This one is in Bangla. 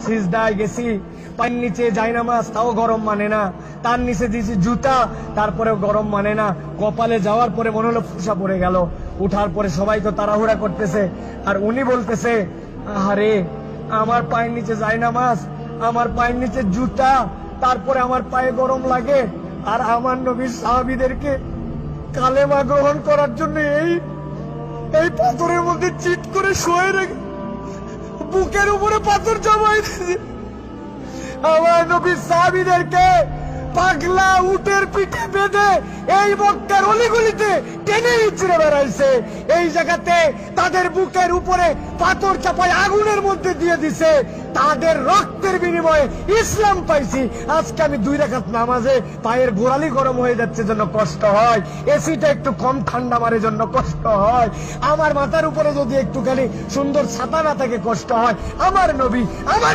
সিজদায় গেছি, পায়ের নিচে জায়নামাজ, তাও গরম মানে না, তার নিচে দিয়েছি জুতা, তারপরেও গরম মানে না। কপালে যাওয়ার পরে মনে হলো ফুসা পড়ে গেল। উঠার পরে সবাই তো তাড়াহুড়া করতেছে, আর উনি বলতেছে, আরে আমার পায়ের নিচে জায়নামাজ, আমার পায়ের নিচে জুতা, তারপরে আমার পায়ে গরম লাগে, আর আমার নবীর সাহাবীদেরকে কালেমা গ্রহণ করার জন্য এই পাথরের মধ্যে চিট করে শুয়ে রেখে বুকের উপরে পাথর জমাই দিয়েছে। আমার নবীর সাহাবীদেরকে পাগলা উটের পিঠে বেঁধে এই মক্কার অলিগলিতে টেনে ইচ্ছড়ে বেড়াইছে। এই জায়গাতে তাদের বুকের উপরে পাথর চাপায় আগুনের মধ্যে দিয়ে দিছে। তাদের রক্তের বিনিময়ে ইসলাম পাইছি। আজকে আমি 2 রাকাত নামাজে পায়ের গোড়ালি গরম হয়ে যাচ্ছে জন্য কষ্ট হয়, এসিটা একটু কম ঠান্ডা মারে জন্য কষ্ট হয়, আমার মাথার উপরে যদি একটুখানি সুন্দর ছাতা না থাকে কষ্ট হয়। আমার নবী আমার